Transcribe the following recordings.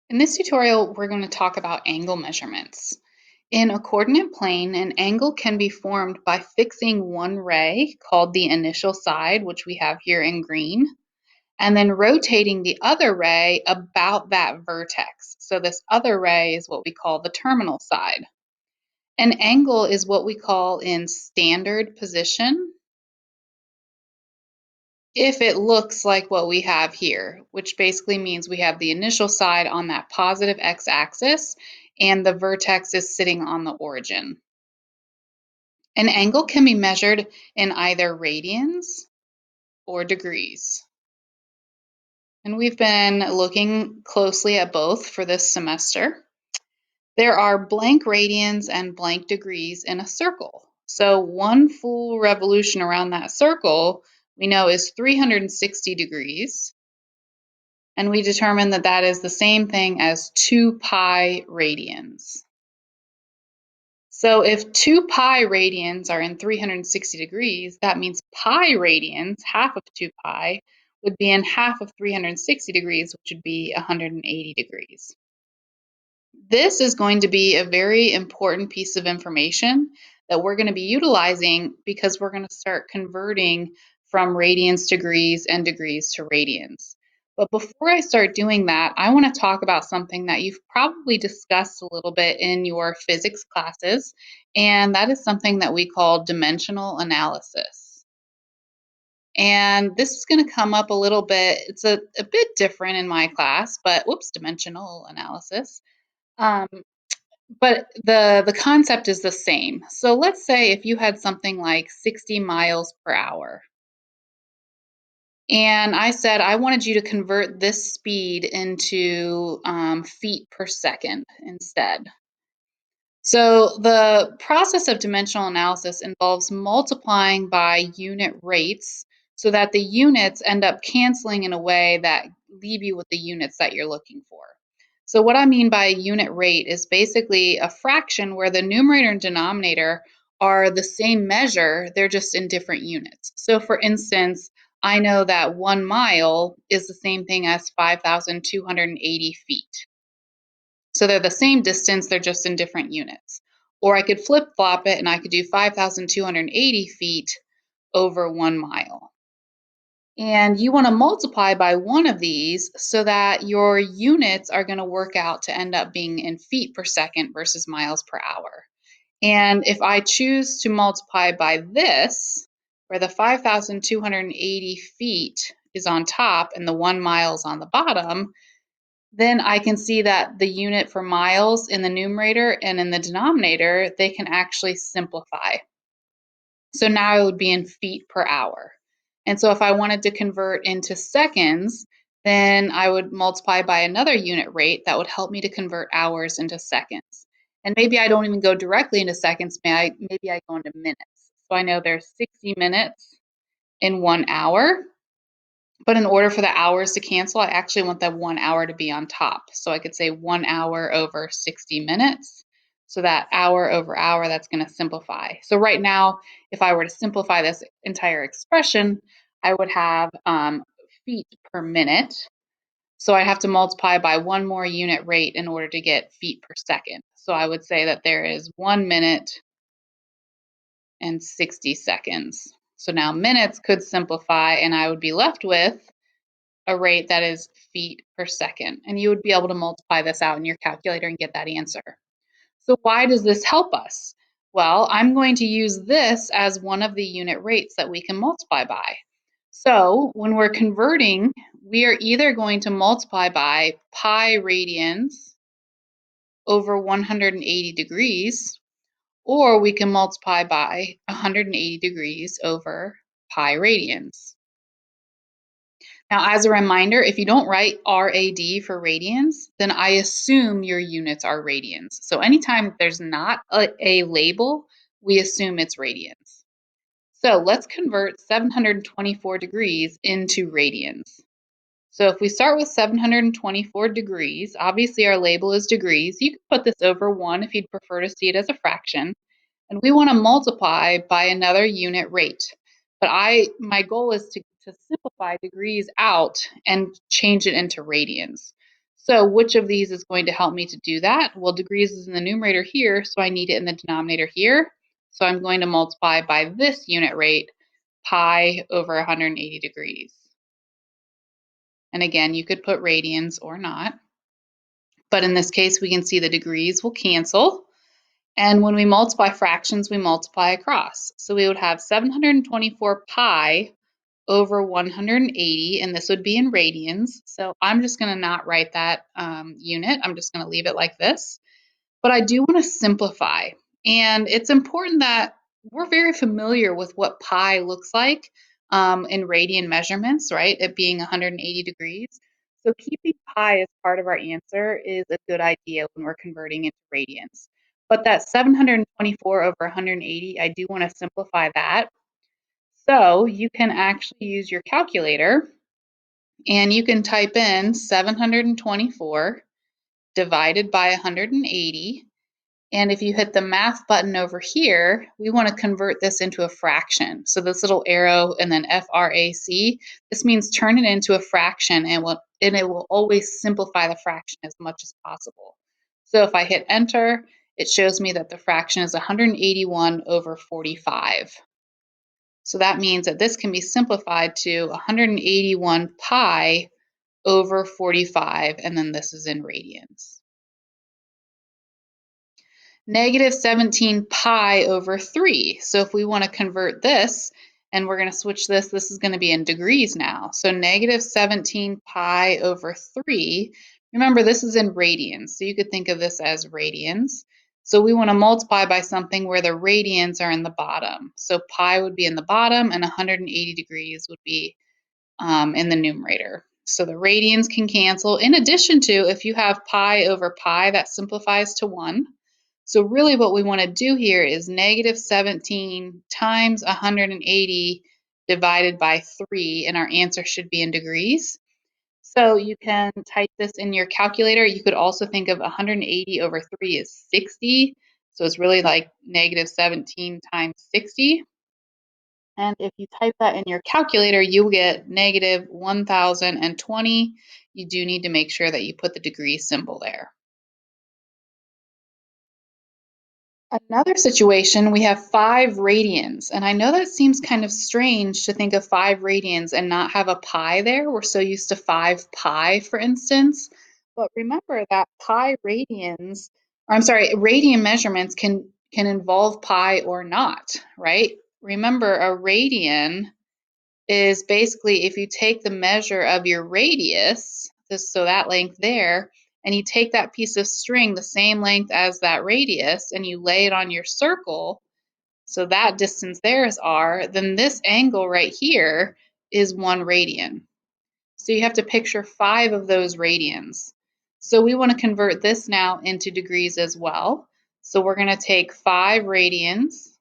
In this tutorial, we're going to talk about angle measurements. In a coordinate plane, an angle can be formed by fixing one ray, called the initial side, which we have here in green, and then rotating the other ray about that vertex. So this other ray is what we call the terminal side. An angle is what we call in standard position if it looks like what we have here, which basically means we have the initial side on that positive x-axis and the vertex is sitting on the origin. An angle can be measured in either radians or degrees. And we've been looking closely at both for this semester. There are blank radians and blank degrees in a circle. So one full revolution around that circle we know is 360 degrees. And we determined that that is the same thing as 2 pi radians. So if 2 pi radians are in 360 degrees, that means pi radians, half of 2 pi, would be in half of 360 degrees, which would be 180 degrees. This is going to be a very important piece of information that we're going to be utilizing because we're going to start converting from radians to degrees and degrees to radians. But before I start doing that, I want to talk about something that you've probably discussed a little bit in your physics classes, and that is something that we call dimensional analysis. And this is going to come up a little bit, it's a bit different in my class, but whoops, dimensional analysis. Um, but the concept is the same. So let's say if you had something like 60 miles per hour, and I said I wanted you to convert this speed into feet per second instead. So the process of dimensional analysis involves multiplying by unit rates so that the units end up canceling in a way that leave you with the units that you're looking for. So what I mean by a unit rate is basically a fraction where the numerator and denominator are the same measure, they're just in different units. So for instance, I know that 1 mile is the same thing as 5,280 feet. So they're the same distance, they're just in different units. Or I could flip-flop it and I could do 5,280 feet over 1 mile. And you want to multiply by one of these so that your units are going to work out to end up being in feet per second versus miles per hour. And if I choose to multiply by this, where the 5,280 feet is on top and the 1 mile is on the bottom, then I can see that the unit for miles in the numerator and in the denominator, they can actually simplify. So now it would be in feet per hour. And so if I wanted to convert into seconds, then I would multiply by another unit rate that would help me to convert hours into seconds. And maybe I don't even go directly into seconds, maybe I go into minutes. So I know there's 60 minutes in 1 hour. But in order for the hours to cancel, I actually want that 1 hour to be on top. So I could say 1 hour over 60 minutes. So that hour over hour, that's going to simplify. So right now, if I were to simplify this entire expression, I would have feet per minute. So I'd have to multiply by one more unit rate in order to get feet per second. So I would say that there is 1 minute and 60 seconds. So now minutes could simplify, and I would be left with a rate that is feet per second. And you would be able to multiply this out in your calculator and get that answer. So why does this help us? Well, I'm going to use this as one of the unit rates that we can multiply by. So when we're converting, we are either going to multiply by pi radians over 180 degrees, or we can multiply by 180 degrees over pi radians. Now, as a reminder, if you don't write RAD for radians, then I assume your units are radians. So anytime there's not a label, we assume it's radians. So let's convert 724 degrees into radians. So if we start with 724 degrees, obviously our label is degrees. You can put this over 1 if you'd prefer to see it as a fraction. And we want to multiply by another unit rate. But my goal is to simplify degrees out and change it into radians. So which of these is going to help me to do that? Well, degrees is in the numerator here, so I need it in the denominator here. So I'm going to multiply by this unit rate, pi over 180 degrees. And again, you could put radians or not. But in this case, we can see the degrees will cancel. And when we multiply fractions, we multiply across. So we would have 724 pi over 180, and this would be in radians. So I'm just going to not write that unit. I'm just going to leave it like this. But I do want to simplify. And it's important that we're very familiar with what pi looks like in radian measurements, right? It being 180 degrees. So keeping pi as part of our answer is a good idea when we're converting into radians. But that 724 over 180, I do want to simplify that. So you can actually use your calculator and you can type in 724 divided by 180. And if you hit the math button over here, we want to convert this into a fraction. So this little arrow and then FRAC, this means turn it into a fraction and it will always simplify the fraction as much as possible. So if I hit enter, it shows me that the fraction is 181 over 45. So that means that this can be simplified to 181 pi over 45, and then this is in radians. Negative 17 pi over 3. So if we want to convert this, and we're going to switch this, this is going to be in degrees now. So negative 17 pi over 3. Remember, this is in radians, so you could think of this as radians. So we want to multiply by something where the radians are in the bottom. So pi would be in the bottom, and 180 degrees would be in the numerator. So the radians can cancel. In addition to, if you have pi over pi, that simplifies to 1. So really what we want to do here is negative 17 times 180 divided by 3, and our answer should be in degrees. So you can type this in your calculator. You could also think of 180 over 3 is 60. So it's really like negative 17 times 60. And if you type that in your calculator, you'll get negative 1020. You do need to make sure that you put the degree symbol there. Another situation, we have 5 radians, and I know that seems kind of strange to think of 5 radians and not have a pi there. We're so used to 5 pi, for instance, but remember that radian measurements can involve pi or not, right? Remember, a radian is basically if you take the measure of your radius, so that length there, and you take that piece of string the same length as that radius and you lay it on your circle, so that distance there is r, then this angle right here is 1 radian. So you have to picture 5 of those radians. So we want to convert this now into degrees as well. So we're going to take 5 radians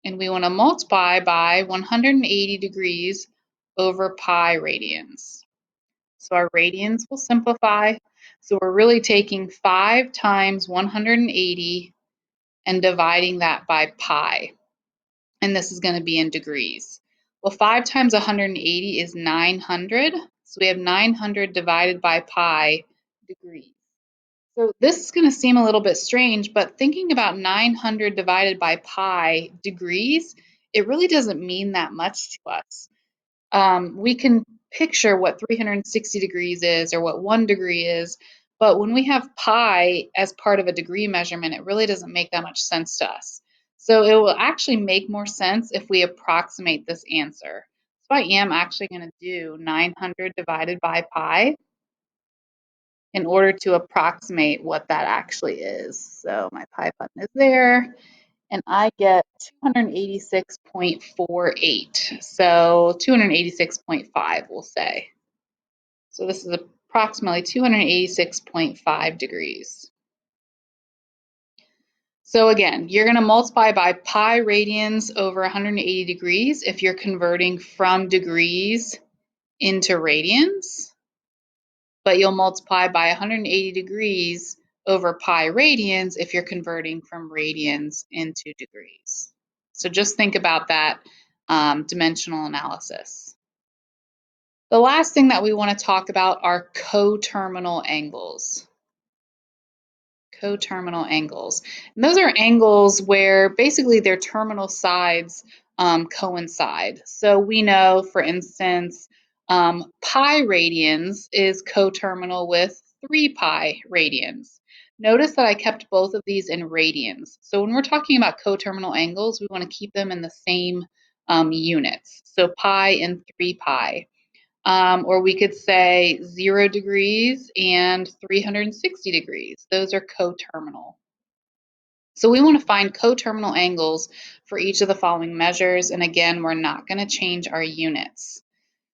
and we want to multiply by 180 degrees over pi radians. So our radians will simplify. So we're really taking 5 times 180 and dividing that by pi. And this is going to be in degrees. Well, 5 times 180 is 900. So we have 900 divided by pi degrees. So this is going to seem a little bit strange, but thinking about 900 divided by pi degrees, it really doesn't mean that much to us. We can picture what 360 degrees is or what 1 degree is, but when we have pi as part of a degree measurement, it really doesn't make that much sense to us. So it will actually make more sense if we approximate this answer. So I am actually going to do 900 divided by pi in order to approximate what that actually is. So my pi button is there, and I get 286.48. So 286.5, we'll say. So this is approximately 286.5 degrees. So again, you're going to multiply by pi radians over 180 degrees if you're converting from degrees into radians, but you'll multiply by 180 degrees over pi radians if you're converting from radians into degrees. So just think about that dimensional analysis. The last thing that we want to talk about are coterminal angles. Coterminal angles. And those are angles where basically their terminal sides coincide. So we know, for instance, pi radians is coterminal with 3 pi radians. Notice that I kept both of these in radians. So when we're talking about coterminal angles, we want to keep them in the same units. So pi and 3 pi. Or we could say 0 degrees and 360 degrees. Those are coterminal. So we want to find coterminal angles for each of the following measures. And again, we're not going to change our units.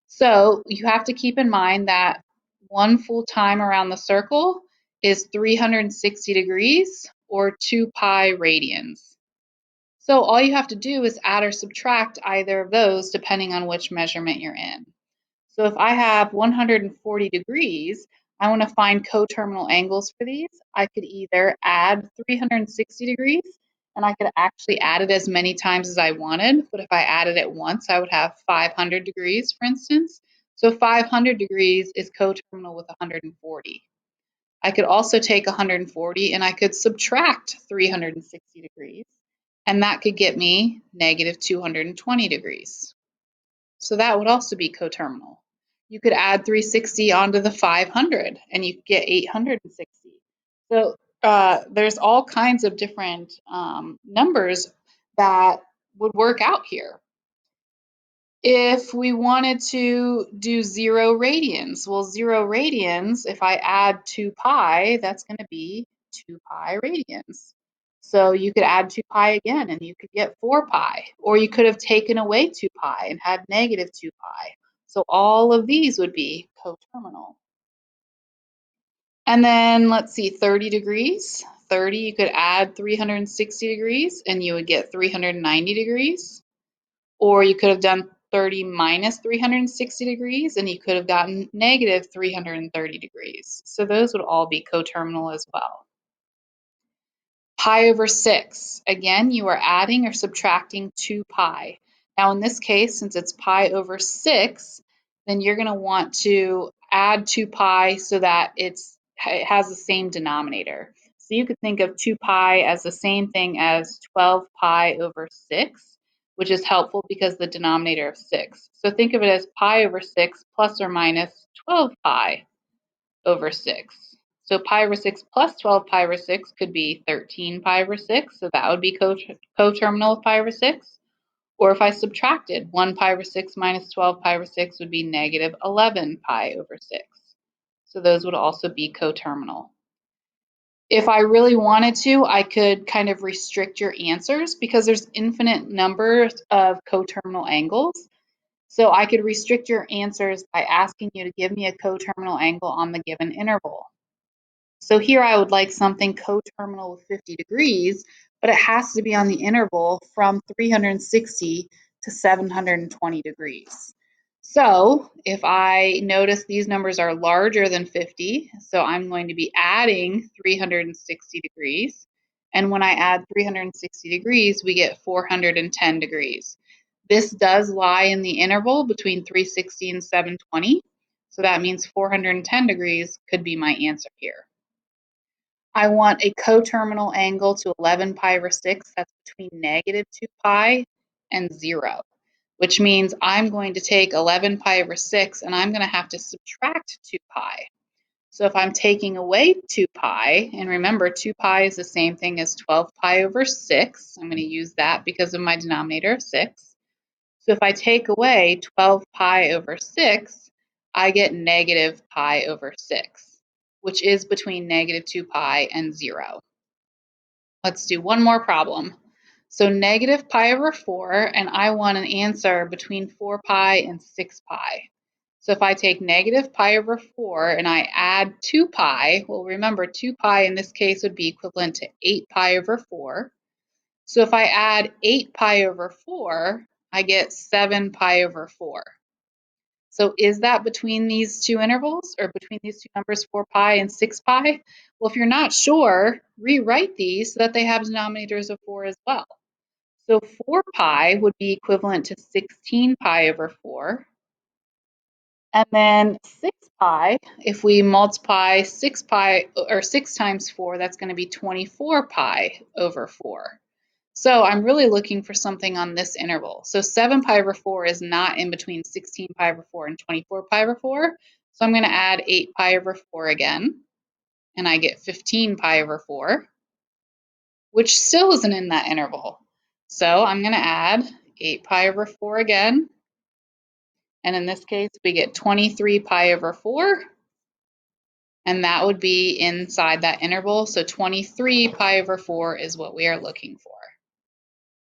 So you have to keep in mind that one full time around the circle is 360 degrees or 2 pi radians. So all you have to do is add or subtract either of those depending on which measurement you're in. So if I have 140 degrees, I want to find coterminal angles for these. I could either add 360 degrees, and I could actually add it as many times as I wanted, but if I added it once, I would have 500 degrees, for instance. So 500 degrees is coterminal with 140. I could also take 140 and I could subtract 360 degrees, and that could get me negative 220 degrees. So that would also be coterminal. You could add 360 onto the 500 and you get 860. So there's all kinds of different numbers that would work out here. If we wanted to do 0 radians, well, 0 radians, if I add 2 pi, that's going to be 2 pi radians. So you could add 2 pi again and you could get 4 pi, or you could have taken away 2 pi and had negative 2 pi. So all of these would be coterminal. And then let's see, 30 degrees. 30, you could add 360 degrees and you would get 390 degrees. Or you could have done 30 minus 360 degrees and you could have gotten negative 330 degrees. So those would all be coterminal as well. Pi over 6. Again, you are adding or subtracting 2 pi. Now in this case, since it's pi over 6, then you're going to want to add 2 pi so that it has the same denominator. So you could think of 2 pi as the same thing as 12 pi over 6, which is helpful because the denominator of 6. So think of it as pi over 6 plus or minus 12 pi over 6. So pi over 6 plus 12 pi over 6 could be 13 pi over 6. So that would be coterminal with pi over 6. Or if I subtracted 1 pi over 6 minus 12 pi over 6 would be negative 11 pi over 6. So those would also be coterminal. If I really wanted to, I could kind of restrict your answers because there's infinite numbers of coterminal angles. So I could restrict your answers by asking you to give me a coterminal angle on the given interval. So here I would like something coterminal with 50 degrees, but it has to be on the interval from 360 to 720 degrees. So if I notice these numbers are larger than 50, so I'm going to be adding 360 degrees. And when I add 360 degrees, we get 410 degrees. This does lie in the interval between 360 and 720. So that means 410 degrees could be my answer here. I want a coterminal angle to 11 pi over 6. That's between negative 2 pi and 0, which means I'm going to take 11 pi over 6 and I'm going to have to subtract 2 pi. So if I'm taking away 2 pi, and remember 2 pi is the same thing as 12 pi over 6. I'm going to use that because of my denominator of 6. So if I take away 12 pi over 6, I get negative pi over 6, which is between negative 2 pi and 0. Let's do one more problem. So negative pi over 4, and I want an answer between 4 pi and 6 pi. So if I take negative pi over 4 and I add 2 pi, well, remember 2 pi in this case would be equivalent to 8 pi over 4. So if I add 8 pi over 4, I get 7 pi over 4. So is that between these two intervals or between these two numbers, 4 pi and 6 pi? Well, if you're not sure, rewrite these so that they have denominators of 4 as well. So 4 pi would be equivalent to 16 pi over 4. And then 6 pi, if we multiply 6 pi, or 6 times 4, that's going to be 24 pi over 4. So I'm really looking for something on this interval. So 7 pi over 4 is not in between 16 pi over 4 and 24 pi over 4. So I'm going to add 8 pi over 4 again, and I get 15 pi over 4, which still isn't in that interval. So I'm going to add 8 pi over 4 again, and in this case we get 23 pi over 4, and that would be inside that interval. So 23 pi over 4 is what we are looking for.